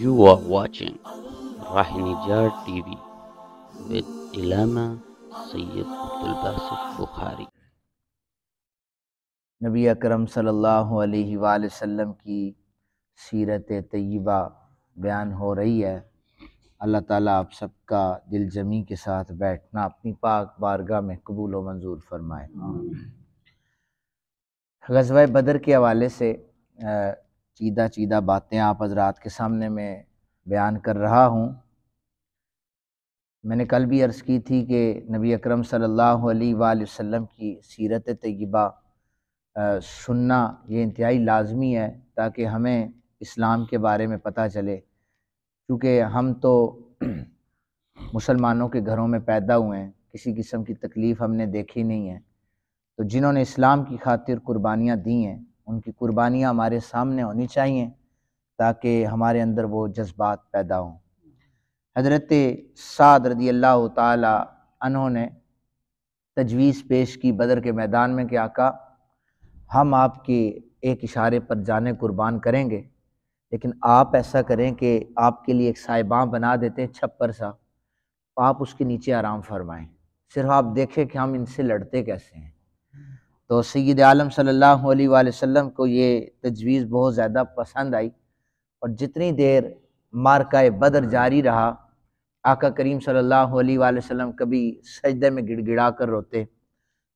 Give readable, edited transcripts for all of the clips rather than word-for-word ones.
You are watching Rahinijar TV with Ilama Sayyid Abdul Basit Bukhari. نبی اکرم صلی اللہ علیہ وآلہ وسلم کی سیرت طیبہ بیان ہو رہی ہے۔ اللہ تعالیٰ آپ سب کا دل جمی کے ساتھ بیٹھنا اپنی پاک بارگاہ میں قبول و منظور فرمائے۔ غزوہ بدر کے حوالے سے چیدہ باتیں آپ حضرات کے سامنے میں بیان کر رہا ہوں۔ میں نے کل بھی عرض کی تھی کہ نبی اکرم صلی اللہ علیہ وآلہ وسلم کی سیرت طیبہ سننا یہ انتہائی لازمی ہے تاکہ ہمیں اسلام کے بارے میں پتہ چلے، کیونکہ ہم تو مسلمانوں کے گھروں میں پیدا ہوئے ہیں، کسی قسم کی تکلیف ہم نے دیکھی نہیں ہے، تو جنہوں نے اسلام کی خاطر قربانیاں دی ہیں ان کی قربانیاں ہمارے سامنے ہونی چاہیے تاکہ ہمارے اندر وہ جذبات پیدا ہوں۔ حضرت سعد رضی اللہ تعالی عنہ نے تجویز پیش کی بدر کے میدان میں کہ آقا ہم آپ کے ایک اشارے پر جانیں قربان کریں گے، لیکن آپ ایسا کریں کہ آپ کے لیے ایک سائباں بنا دیتے ہیں چھپر سا، آپ اس کے نیچے آرام فرمائیں، صرف آپ دیکھیں کہ ہم ان سے لڑتے کیسے ہیں۔ تو سید عالم صلی اللہ علیہ وآلہ وسلم کو یہ تجویز بہت زیادہ پسند آئی، اور جتنی دیر معرکہ بدر جاری رہا آقا کریم صلی اللہ علیہ وآلہ وسلم کبھی سجدے میں گڑ گڑا کر روتے،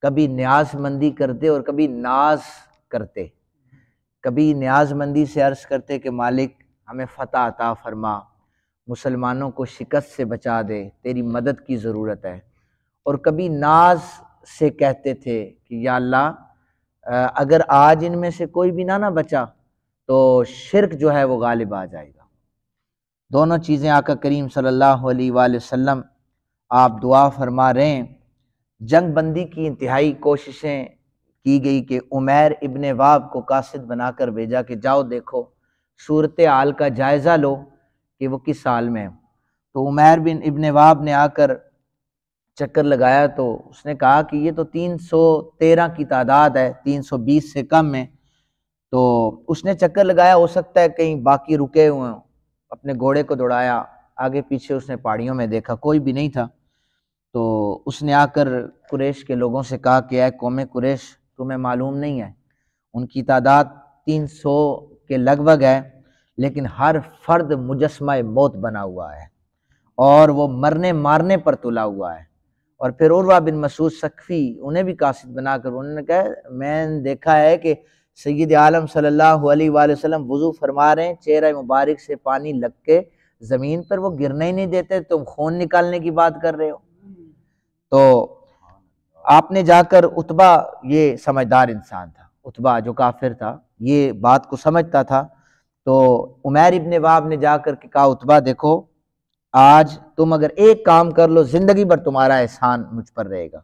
کبھی نیاز مندی کرتے اور کبھی ناز کرتے، کبھی نیاز مندی سے عرض کرتے کہ مالک ہمیں فتح عطا فرما، مسلمانوں کو شکست سے بچا دے، تیری مدد کی ضرورت ہے، اور کبھی ناز سے کہتے تھے کہ یا اللہ اگر آج ان میں سے کوئی بھی نہ بچا تو شرک جو ہے وہ غالب آ جائے گا۔ دونوں چیزیں آقا کریم صلی اللہ علیہ وآلہ وسلم آپ دعا فرما رہے ہیں۔ جنگ بندی کی انتہائی کوششیں کی گئی کہ عمیر ابن واب کو قاصد بنا کر بھیجا کہ جاؤ دیکھو صورتحال کا جائزہ لو کہ وہ کس حال میں ہے۔ تو عمیر بن ابن واب نے آ کر چکر لگایا تو اس نے کہا کہ یہ تو 313 کی تعداد ہے، 320 سے کم ہے۔ تو اس نے چکر لگایا، ہو سکتا ہے کہیں باقی رکے ہوئے ہوں، اپنے گھوڑے کو دوڑایا، آگے پیچھے اس نے پہاڑیوں میں دیکھا کوئی بھی نہیں تھا، تو اس نے آ کر قریش کے لوگوں سے کہا کہ اے قوم قریش تمہیں معلوم نہیں ہے ان کی تعداد 300 کے لگ بھگ ہے، لیکن ہر فرد مجسمہ موت بنا ہوا ہے اور وہ مرنے مارنے پر تلا ہوا ہے۔ اور پھر عروہ بن مسعود ثقفی انہیں بھی قاصد بنا کر انہوں نے کہا میں نے دیکھا ہے کہ سید عالم صلی اللہ علیہ وآلہ وسلم وضو فرما رہے ہیں، چہرہ مبارک سے پانی لگ کے زمین پر وہ گرنے ہی نہیں دیتے، تم خون نکالنے کی بات کر رہے ہو۔ تو آپ نے جا کر عتبہ، یہ سمجھدار انسان تھا، عتبہ جو کافر تھا یہ بات کو سمجھتا تھا، تو عمیر ابن واب نے جا کر کہا عتبہ دیکھو آج تم اگر ایک کام کر لو زندگی بھر تمہارا احسان مجھ پر رہے گا،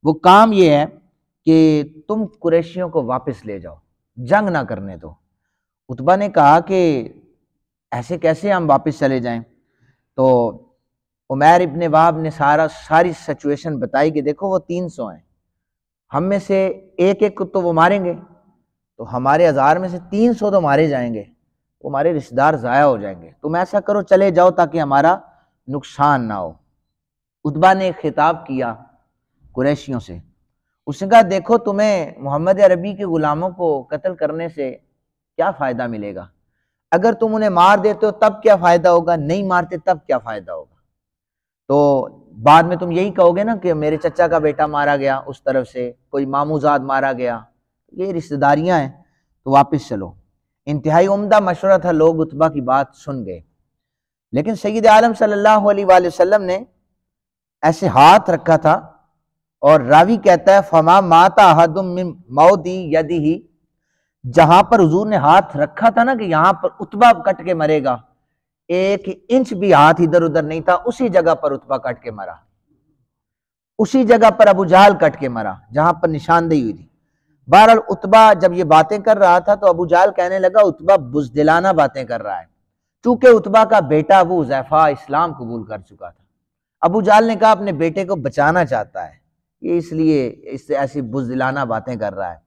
وہ کام یہ ہے کہ تم قریشیوں کو واپس لے جاؤ، جنگ نہ کرنے دو۔ عتبہ نے کہا کہ ایسے کیسے ہم واپس چلے جائیں؟ تو عمیر ابن واب نے ساری سچویشن بتائی کہ دیکھو وہ 300 ہیں، ہم میں سے ایک ایک کو تو وہ ماریں گے، تو ہمارے 1000 میں سے 300 تو مارے جائیں گے، وہ ہمارے رشتہ دار ضائع ہو جائیں گے، تم ایسا کرو چلے جاؤ تاکہ ہمارا نقصان نہ ہو۔ عتبہ نے ایک خطاب کیا قریشیوں سے، اس نے کہا دیکھو تمہیں محمد عربی کے غلاموں کو قتل کرنے سے کیا فائدہ ملے گا؟ اگر تم انہیں مار دیتے ہو تب کیا فائدہ ہوگا، نہیں مارتے تب کیا فائدہ ہوگا؟ تو بعد میں تم یہی کہو گے نا کہ میرے چچا کا بیٹا مارا گیا، اس طرف سے کوئی ماموزاد مارا گیا، یہ رشتہ داریاں ہیں، تو واپس چلو۔ انتہائی عمدہ مشورہ تھا، لوگ عتبہ کی بات سن گئے، لیکن سید عالم صلی اللہ علیہ وآلہ وسلم نے ایسے ہاتھ رکھا تھا، اور راوی کہتا ہے فما مات احد من موضع یدہ، جہاں پر حضور نے ہاتھ رکھا تھا نا کہ یہاں پر عتبہ کٹ کے مرے گا، 1 انچ بھی ہاتھ ادھر ادھر نہیں تھا، اسی جگہ پر عتبہ کٹ کے مرا، اسی جگہ پر ابو جہل کٹ کے مرا جہاں پر نشاندہی ہوئی تھی۔ بہرحال عتبہ جب یہ باتیں کر رہا تھا تو ابو جہل کہنے لگا عتبہ بزدلانہ باتیں کر رہا ہے، چونکہ عتبہ کا بیٹا ابو حذیفہ اسلام قبول کر چکا تھا۔ ابو جہل نے کہا اپنے بیٹے کو بچانا چاہتا ہے، یہ اس لیے اس سے ایسی بزدلانہ باتیں کر رہا ہے۔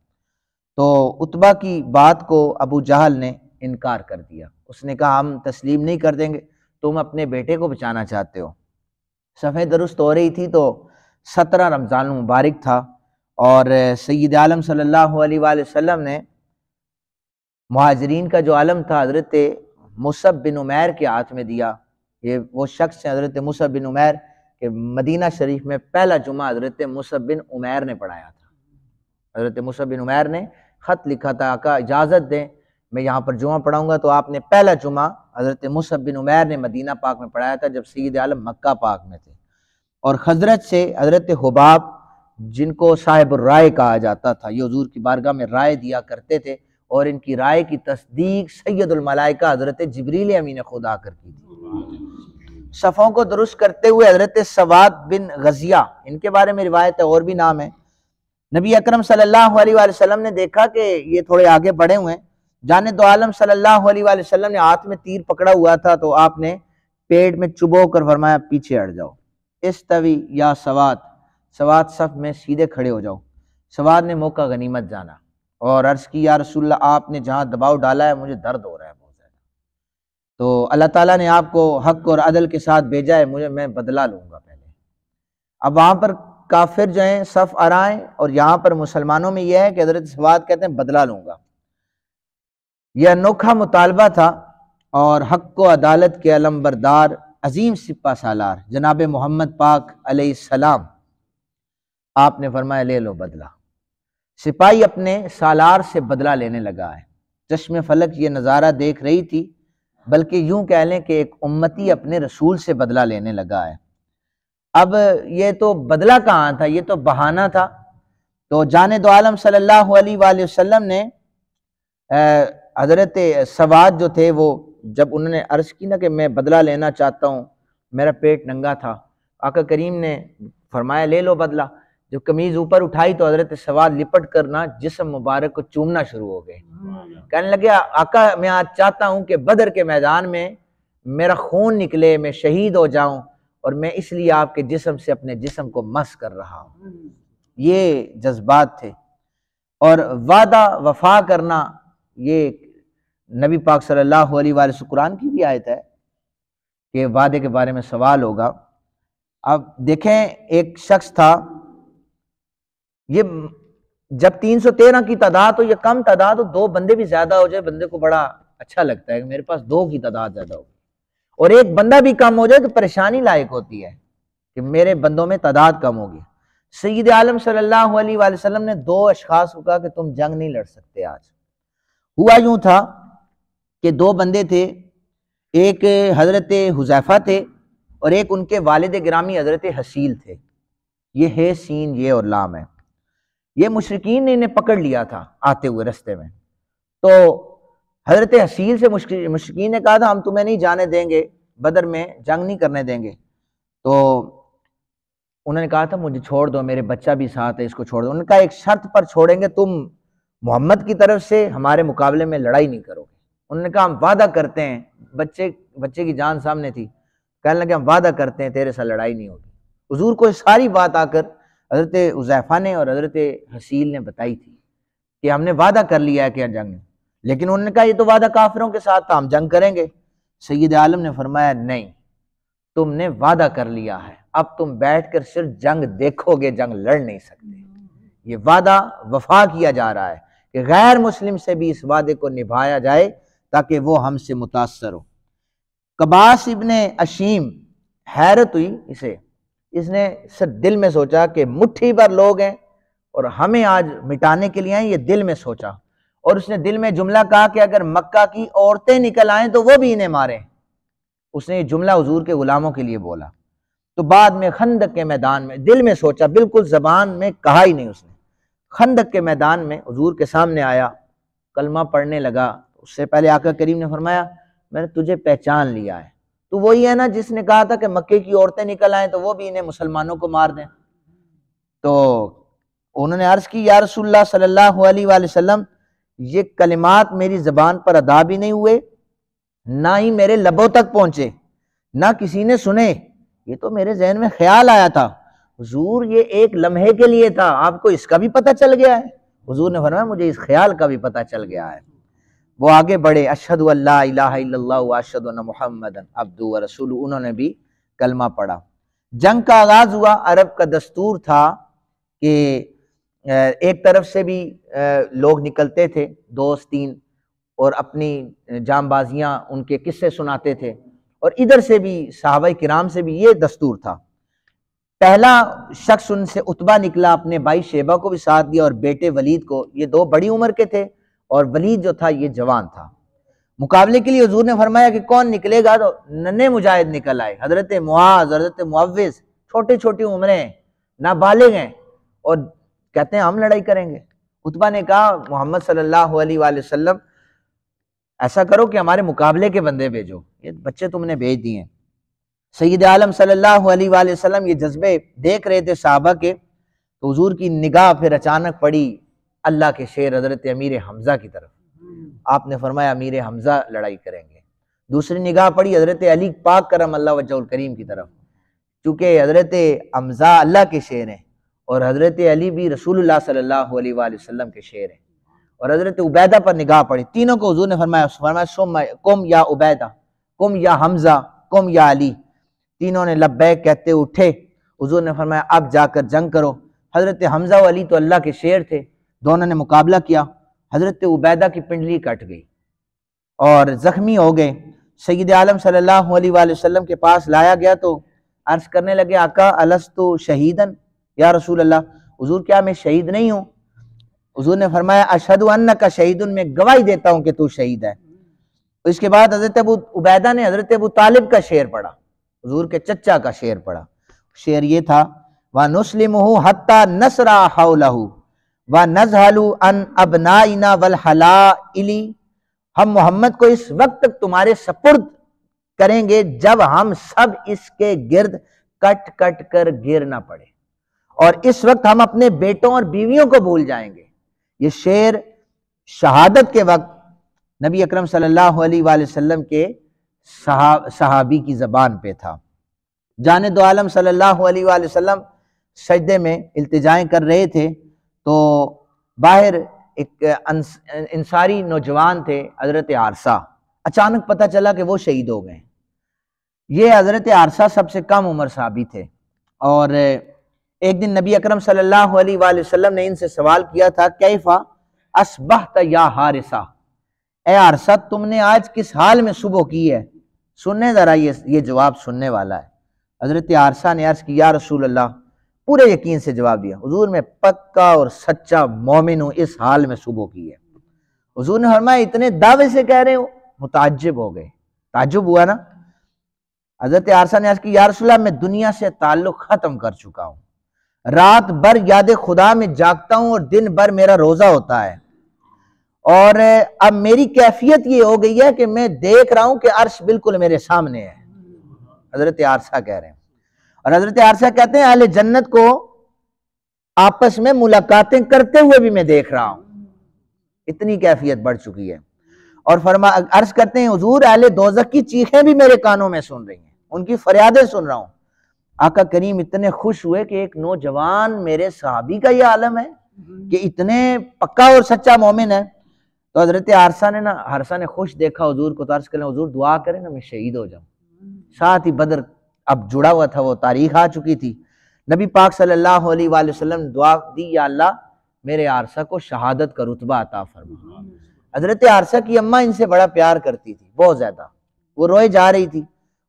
تو عتبہ کی بات کو ابو جہل نے انکار کر دیا. اس نے کہا ہم تسلیم نہیں کر دیں گے، تم اپنے بیٹے کو بچانا چاہتے ہو. صفحہ درست ہو رہی تھی تو 17 رمضان المبارک تھا، اور سید عالم صلی اللہ علیہ وآلہ وسلم نے مہاجرین کا جو علم تھا حضرت مصعب بن عمیر کے ہاتھ میں دیا. یہ وہ شخص ہیں حضرت مصعب بن عمیر کہ مدینہ شریف میں پہلا جمعہ حضرت مصعب بن عمیر نے پڑھایا تھا. حضرت مصعب بن عمیر نے خط لکھا تھا، آقا اجازت دیں میں یہاں پر جمعہ پڑھاؤں گا، تو آپ نے پہلا جمعہ حضرت مصعب بن عمیر نے مدینہ پاک میں پڑھایا تھا جب سید عالم مکہ پاک میں تھے. اور خزرج سے حضرت حباب جن کو صاحب الرائے کہا جاتا تھا، یہ حضور کی بارگاہ میں رائے دیا کرتے تھے، اور ان کی رائے کی تصدیق سید الملائکہ حضرت جبریل امین خدا کر کی تھی. صفوں کو درست کرتے ہوئے حضرت سواد بن غزیہ، ان کے بارے میں روایت ہے، اور بھی نام ہے. نبی اکرم صلی اللہ علیہ وآلہ وسلم نے دیکھا کہ یہ تھوڑے آگے بڑھے ہوئے ہیں. جانے دو عالم صلی اللہ علیہ وآلہ وسلم نے ہاتھ میں تیر پکڑا ہوا تھا، تو آپ نے پیٹ میں چبو کر فرمایا پیچھے ہٹ جاؤ. استوی یا سواد، سواد صف میں سیدھے کھڑے ہو جاؤ. سواد نے موقع غنیمت جانا اور عرض کی یا رسول اللہ آپ نے جہاں دباؤ ڈالا ہے مجھے درد ہو رہا ہے بہت زیادہ، تو اللہ تعالیٰ نے آپ کو حق اور عدل کے ساتھ بھیجا ہے، میں بدلہ لوں گا پہلے. اب وہاں پر کافر جو ہیں صف آرائیں، اور یہاں پر مسلمانوں میں یہ ہے کہ حضرت سواد کہتے ہیں بدلہ لوں گا. یہ انوکھا مطالبہ تھا، اور حق و عدالت کے علم بردار عظیم سپہ سالار جناب محمد پاک علیہ السلام، آپ نے فرمایا لے لو بدلہ. سپاہی اپنے سالار سے بدلہ لینے لگا ہے. چشم فلک یہ نظارہ دیکھ رہی تھی، بلکہ یوں کہہ لیں کہ ایک امتی اپنے رسول سے بدلہ لینے لگا ہے. اب یہ تو بدلہ کہاں تھا، یہ تو بہانہ تھا. تو جانے دو عالم صلی اللہ علیہ وآلہ وسلم نے حضرت سواد جو تھے، وہ جب انہوں نے عرض کی نا کہ میں بدلہ لینا چاہتا ہوں، میرا پیٹ ننگا تھا، آقا کریم نے فرمایا لے لو بدلہ. جو قمیض اوپر اٹھائی تو حضرت سواد لپٹ کرنا جسم مبارک کو چومنا شروع ہو گئے. کہنے لگے آقا میں آج چاہتا ہوں کہ بدر کے میدان میں میرا خون نکلے، میں شہید ہو جاؤں، اور میں اس لیے آپ کے جسم سے اپنے جسم کو مس کر رہا ہوں. یہ جذبات تھے. اور وعدہ وفا کرنا، یہ نبی پاک صلی اللہ علیہ وآلہ وسلم قرآن کی بھی آیت ہے کہ وعدے کے بارے میں سوال ہوگا. اب دیکھیں ایک شخص تھا، یہ جب 313 کی تعداد ہو یا کم تعداد ہو، 2 بندے بھی زیادہ ہو جائے بندے کو بڑا اچھا لگتا ہے کہ میرے پاس 2 کی تعداد زیادہ ہو، اور ایک بندہ بھی کم ہو جائے تو پریشانی لائق ہوتی ہے کہ میرے بندوں میں تعداد کم ہوگی. سید عالم صلی اللہ علیہ وآلہ وسلم نے 2 اشخاص کو کہا کہ تم جنگ نہیں لڑ سکتے. آج ہوا یوں تھا کہ 2 بندے تھے، ایک حضرت حذیفہ تھے اور ایک ان کے والد گرامی حضرت حسیل تھے. یہ ہے سین یہ اور لام ہے. یہ مشرکین نے انہیں پکڑ لیا تھا آتے ہوئے رستے میں. تو حضرت حسیل سے مشرکین نے کہا تھا ہم تمہیں نہیں جانے دیں گے، بدر میں جنگ نہیں کرنے دیں گے. تو انہوں نے کہا تھا مجھے چھوڑ دو، میرے بچہ بھی ساتھ ہے، اس کو چھوڑ دو. انہوں نے کہا ایک شرط پر چھوڑیں گے، تم محمد کی طرف سے ہمارے مقابلے میں لڑائی نہیں کرو گے. انہوں نے کہا ہم وعدہ کرتے ہیں، بچے کی جان سامنے تھی. کہنے لگے ہم وعدہ کرتے ہیں تیرے ساتھ لڑائی نہیں ہوگی. حضور کو ساری بات آ کر حضرت حذیفہ نے اور حضرت حسیل نے بتائی تھی کہ ہم نے وعدہ کر لیا ہے کہ جنگ، لیکن انہوں نے کہا یہ تو وعدہ کافروں کے ساتھ تھا، ہم جنگ کریں گے. سید عالم نے فرمایا نہیں، تم نے وعدہ کر لیا ہے، اب تم بیٹھ کر صرف جنگ دیکھو گے، جنگ لڑ نہیں سکتے. یہ وعدہ وفا کیا جا رہا ہے کہ غیر مسلم سے بھی اس وعدے کو نبھایا جائے تاکہ وہ ہم سے متاثر ہو. قباس ابن اشیم حیرت ہوئی اسے، اس نے صرف دل میں سوچا کہ مٹھی بھر لوگ ہیں اور ہمیں آج مٹانے کے لیے ہیں، یہ دل میں سوچا. اور اس نے دل میں جملہ کہا کہ اگر مکہ کی عورتیں نکل آئیں تو وہ بھی انہیں ماریں. اس نے یہ جملہ حضور کے غلاموں کے لیے بولا. تو بعد میں خندق کے میدان میں دل میں سوچا، بالکل زبان میں کہا ہی نہیں اس نے. خندق کے میدان میں حضور کے سامنے آیا، کلمہ پڑھنے لگا. اس سے پہلے آقا کریم نے فرمایا میں نے تجھے پہچان لیا ہے، تو وہی ہے نا جس نے کہا تھا کہ مکے کی عورتیں نکل آئیں تو وہ بھی انہیں مسلمانوں کو مار دیں. تو انہوں نے عرض کی یا رسول اللہ صلی اللہ علیہ وآلہ وسلم، یہ کلمات میری زبان پر ادا بھی نہیں ہوئے، نہ ہی میرے لبوں تک پہنچے، نہ کسی نے سنے. یہ تو میرے ذہن میں خیال آیا تھا. حضور یہ ایک لمحے کے لیے تھا، آپ کو اس کا بھی پتہ چل گیا ہے؟ حضور نے فرمایا مجھے اس خیال کا بھی پتہ چل گیا ہے. وہ آگے بڑھے، اشہد ان لا الہ الا اللہ و اشہد ان محمدن عبدہ و رسولہ، انہوں نے بھی کلمہ پڑھا۔ جنگ کا آغاز ہوا۔ عرب کا دستور تھا کہ ایک طرف سے بھی لوگ نکلتے تھے، دوست تین، اور اپنی جام بازیاں ان کے قصے سناتے تھے، اور ادھر سے بھی صحابہ کرام سے بھی یہ دستور تھا۔ پہلا شخص ان سے عتبہ نکلا، اپنے بھائی شیبہ کو بھی ساتھ دیا اور بیٹے ولید کو۔ یہ دو بڑی عمر کے تھے اور ولید جو تھا یہ جوان تھا۔ مقابلے کے لیے حضور نے فرمایا کہ کون نکلے گا، تو ننھے مجاہد نکل آئے، حضرت معاذ، حضرت معوذ، چھوٹی چھوٹی عمریں، نابالغ ہیں، اور کہتے ہیں ہم لڑائی کریں گے۔ عتبہ نے کہا محمد صلی اللہ علیہ وآلہ وسلم ایسا کرو کہ ہمارے مقابلے کے بندے بھیجو، یہ بچے تم نے بھیج دیے ہیں۔ سید عالم صلی اللہ علیہ وآلہ وسلم یہ جذبے دیکھ رہے تھے صحابہ کے، تو حضور کی نگاہ پھر اچانک پڑی اللہ کے شیر حضرت امیر حمزہ کی طرف۔ آپ نے فرمایا امیر حمزہ لڑائی کریں گے۔ دوسری نگاہ پڑی حضرت علی پاک کرم اللہ وجہہ الکریم کی طرف، چونکہ حضرت حمزہ اللہ کے شیر ہیں اور حضرت علی بھی رسول اللہ صلی اللہ علیہ وآلہ وسلم کے شیر ہیں، اور حضرت عبیدہ پر نگاہ پڑی۔ تینوں کو حضور نے فرمایا کم یا عبیدہ، کم یا حمزہ، کم یا علی۔ تینوں نے لبیک کہتے اٹھے۔ حضور نے فرمایا اب جا کر جنگ کرو۔ حضرت حمزہ و علی تو اللہ کے شیر تھے، دونوں نے مقابلہ کیا۔ حضرت عبیدہ کی پنڈلی کٹ گئی اور زخمی ہو گئے۔ سید عالم صلی اللہ علیہ وآلہ وسلم کے پاس لایا گیا تو عرض کرنے لگے آقا الستُ شہیدن، یا رسول اللہ، حضور کیا میں شہید نہیں ہوں؟ حضور نے فرمایا اشہد انک شہید، میں گواہی دیتا ہوں کہ تو شہید ہے۔ اس کے بعد حضرت ابو عبیدہ نے حضرت ابو طالب کا شعر پڑھا، حضور کے چچا کا شعر پڑھا۔ شعر یہ تھا وَنُسْلِمُهُ حَتَّى نَسْرَى حَوْلَهُ وَنَزْهَلُ عَنْ أَبْنَائِنَا وَالْحَلَائِلِ، ہم محمد کو اس وقت تک تمہارے سپرد کریں گے جب ہم سب اس کے گرد کٹ کٹ کر گر نہ پڑے، اور اس وقت ہم اپنے بیٹوں اور بیویوں کو بھول جائیں گے۔ یہ شعر شہادت کے وقت نبی اکرم صلی اللہ علیہ وآلہ وسلم کے صحابی کی زبان پہ تھا۔ جانے دو عالم صلی اللہ علیہ وآلہ وسلم سجدے میں التجائیں کر رہے تھے تو باہر ایک انصاری نوجوان تھے حضرت عارثہ، اچانک پتہ چلا کہ وہ شہید ہو گئے۔ یہ حضرت عارثہ سب سے کم عمر صحابی تھے، اور ایک دن نبی اکرم صلی اللہ علیہ وآلہ وسلم نے ان سے سوال کیا تھا کیفا اصبحت یا حارثہ، اے عارثہ تم نے آج کس حال میں صبح کی ہے؟ سننے ذرا یہ جواب سننے والا ہے۔ حضرت عارثہ نے عرض کی یا رسول اللہ، پورے یقین سے جواب دیا حضور میں پکا اور سچا مومن ہوں، اس حال میں صبح کی ہے۔ حضور نے فرمایا اتنے دعوے سے کہہ رہے ہو؟ متعجب ہو گئے، تعجب ہوا نا۔ حضرت عارثہ نے عرض کی یا رسول اللہ میں دنیا سے تعلق ختم کر چکا ہوں، رات بھر یاد خدا میں جاگتا ہوں اور دن بھر میرا روزہ ہوتا ہے، اور اب میری کیفیت یہ ہو گئی ہے کہ میں دیکھ رہا ہوں کہ عرش بالکل میرے سامنے ہے۔ حضرت عارثہ کہہ رہے ہیں، اور حضرت عارثہ کہتے ہیں اہل جنت کو آپس میں ملاقاتیں کرتے ہوئے بھی میں دیکھ رہا ہوں، اتنی کیفیت بڑھ چکی ہے۔ اور عرض کرتے ہیں حضور اہل دوزخ کی چیخیں بھی میرے کانوں میں سن رہی ہیں، ان کی فریادیں سن رہا ہوں۔ آقا کریم اتنے خوش ہوئے کہ ایک نوجوان میرے صحابی کا یہ عالم ہے کہ اتنے پکا اور سچا مومن ہے۔ تو حضرت عارثہ نے خوش دیکھا حضور کو، تو عرض کریں حضور دعا کریں نا میں شہید ہو جاؤں۔ ساتھ ہی بدر اب جڑا ہوا تھا، وہ تاریخ آ چکی تھی۔ نبی پاک صلی اللہ علیہ وآلہ وسلم نے دعا دی یا اللہ میرے عارثہ کو شہادت کا رتبہ عطا فرما۔ حضرت عارثہ کی اماں ان سے بڑا پیار کرتی تھی، بہت زیادہ، وہ روئے جا رہی تھی۔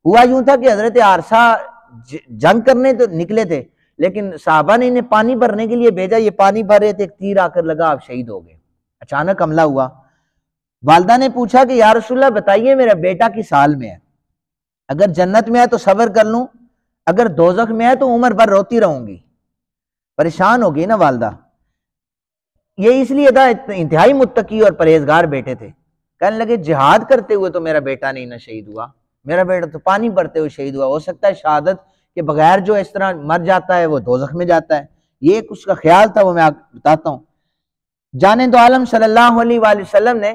ہوا یوں تھا کہ حضرت عارثہ جنگ کرنے تو نکلے تھے، لیکن صحابہ نے انہیں پانی بھرنے کے لیے بھیجا، یہ پانی بھر رہے تھے، ایک تیر آ کر لگا، آپ شہید ہو گئے۔ اچانک حملہ ہوا، والدہ نے پوچھا کہ یا رسول اللہ بتائیے میرا بیٹا کس حال میں ہے، اگر جنت میں ہے تو صبر کر لوں، اگر دوزخ میں ہے تو عمر بھر روتی رہوں گی۔ پریشان ہو گئی نا والدہ، یہ اس لیے تھا انتہائی متقی اور پرہیزگار بیٹے تھے، کہنے لگے جہاد کرتے ہوئے تو میرا بیٹا نہیں نہ شہید ہوا، میرا بیٹا تو پانی بھرتے ہوئے شہید ہوا، ہو سکتا ہے شہادت کے بغیر جو اس طرح مر جاتا ہے وہ دوزخ میں جاتا ہے۔ یہ ایک اس کا خیال تھا، وہ میں آپ بتاتا ہوں۔ جانے دو عالم صلی اللہ علیہ وآلہ وسلم نے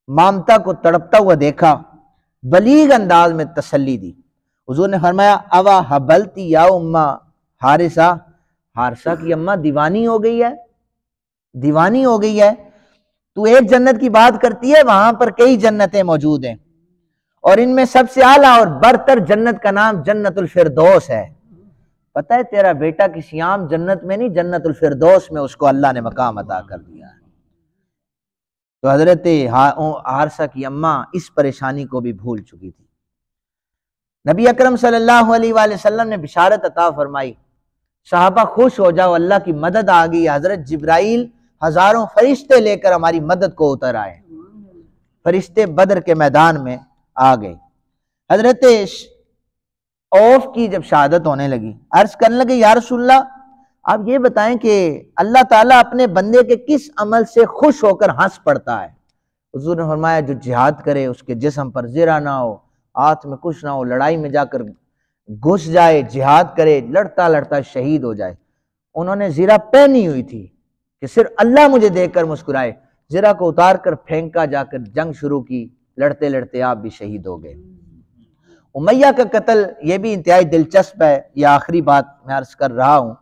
مامتا کو تڑپتا ہوا دیکھا، بلیغ انداز میں تسلی دی۔ حضور نے فرمایا اوا حبلتی یا امہ حارثہ، حارثہ کی اماں دیوانی ہو گئی ہے، دیوانی ہو گئی ہے۔ تو ایک جنت کی بات کرتی ہے، وہاں پر کئی جنتیں موجود ہیں، اور ان میں سب سے اعلیٰ اور برتر جنت کا نام جنت الفردوس ہے۔ پتہ ہے تیرا بیٹا کسی عام جنت میں نہیں، جنت الفردوس میں اس کو اللہ نے مقام عطا کر دیا ہے۔ تو حضرت حارثہ کی اماں اس پریشانی کو بھی بھول چکی تھی۔ نبی اکرم صلی اللہ علیہ وآلہ وسلم نے بشارت عطا فرمائی، صحابہ خوش ہو جاؤ، اللہ کی مدد آ گئی، حضرت جبرائیل ہزاروں فرشتے لے کر ہماری مدد کو اتر آئے۔ فرشتے بدر کے میدان میں آ گئے۔ حضرت عوف کی جب شہادت ہونے لگی، عرض کرنے لگے یا رسول اللہ آپ یہ بتائیں کہ اللہ تعالیٰ اپنے بندے کے کس عمل سے خوش ہو کر ہنس پڑتا ہے؟ حضور نے فرمایا جو جہاد کرے، اس کے جسم پر زرہ نہ ہو، ہاتھ میں کچھ نہ ہو، لڑائی میں جا کر گھس جائے، جہاد کرے، لڑتا لڑتا شہید ہو جائے۔ انہوں نے زرہ پہنی ہوئی تھی کہ صرف اللہ مجھے دیکھ کر مسکرائے، زرہ کو اتار کر پھینکا، جا کر جنگ شروع کی، لڑتے لڑتے آپ بھی شہید ہو گئے۔ امیہ کا قتل یہ بھی انتہائی دلچسپ ہے، یہ آخری بات میں عرض کر رہا ہوں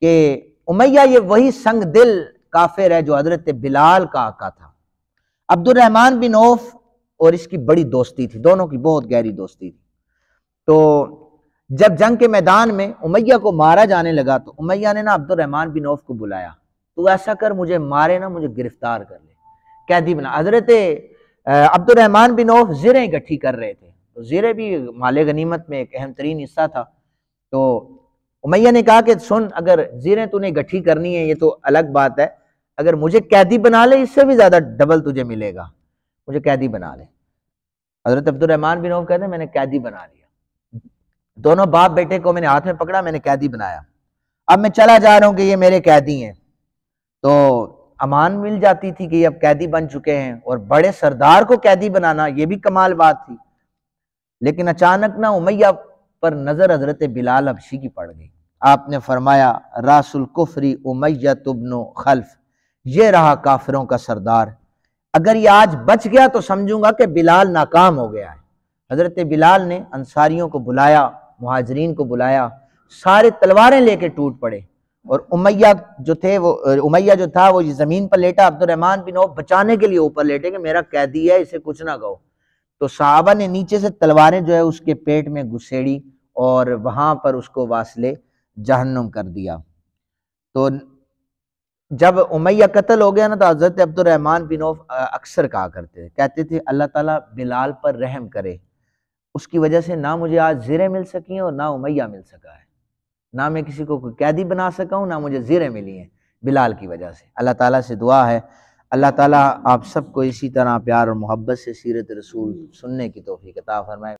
کہ امیہ یہ وہی سنگ دل کافر ہے جو حضرت بلال کا آقا تھا۔ عبد الرحمن بن عوف اور اس کی بڑی دوستی تھی، دونوں کی بہت گہری دوستی تھی۔ تو جب جنگ کے میدان میں امیہ کو مارا جانے لگا تو امیہ نے عبد الرحمن بن عوف کو بلایا، تو ایسا کر مجھے مارے نہ، مجھے گرفتار کر لے، قیدی بنا۔ حضرت عبد الرحمن بن عوف زریں اکٹھی کر رہے تھے، تو زریں بھی مال غنیمت میں ایک اہم ترین حصہ تھا۔ تو امیہ نے کہا کہ سن، اگر زریں تو نے اکٹھی کرنی ہے یہ تو الگ بات ہے، اگر مجھے قیدی بنا لے اس سے بھی زیادہ ڈبل تجھے ملے گا، مجھے قیدی بنا لے۔ حضرت عبد الرحمن بن عوف کہتے ہیں میں نے قیدی بنا لیا، دونوں باپ بیٹے کو میں نے ہاتھ میں پکڑا، میں نے قیدی بنایا، اب میں چلا جا رہا ہوں کہ یہ میرے قیدی ہیں۔ تو امان مل جاتی تھی کہ یہ اب قیدی بن چکے ہیں، اور بڑے سردار کو قیدی بنانا یہ بھی کمال بات تھی۔ لیکن اچانک نہ امیہ پر نظر حضرت بلال حبشی کی پڑ گئی۔ آپ نے فرمایا راس الکفری امیہ ابن خلف، یہ رہا کافروں کا سردار، اگر یہ آج بچ گیا تو سمجھوں گا کہ بلال ناکام ہو گیا ہے۔ حضرت بلال نے انصاریوں کو بلایا، مہاجرین کو بلایا، سارے تلواریں لے کے ٹوٹ پڑے، اور امیہ جو تھا وہ زمین پر لیٹا، عبد الرحمن بن عوف بچانے کے لیے اوپر لیٹے کہ میرا قیدی ہے اسے کچھ نہ کہو۔ تو صحابہ نے نیچے سے تلواریں جو ہے اس کے پیٹ میں گھسیڑی اور وہاں پر اس کو واصلے جہنم کر دیا۔ تو جب امیہ قتل ہو گیا نا تو حضرت عبد الرحمن بن عوف اکثر کہا کرتے تھے، کہتے تھے اللہ تعالیٰ بلال پر رحم کرے، اس کی وجہ سے نہ مجھے آج زریں مل سکی ہیں اور نہ امیہ مل سکا ہے، نہ میں کسی کو قیدی بنا سکا ہوں، نہ مجھے زریں ملی ہیں بلال کی وجہ سے۔ اللہ تعالیٰ سے دعا ہے اللہ تعالیٰ آپ سب کو اسی طرح پیار اور محبت سے سیرت رسول سننے کی توفیق عطا فرمائے۔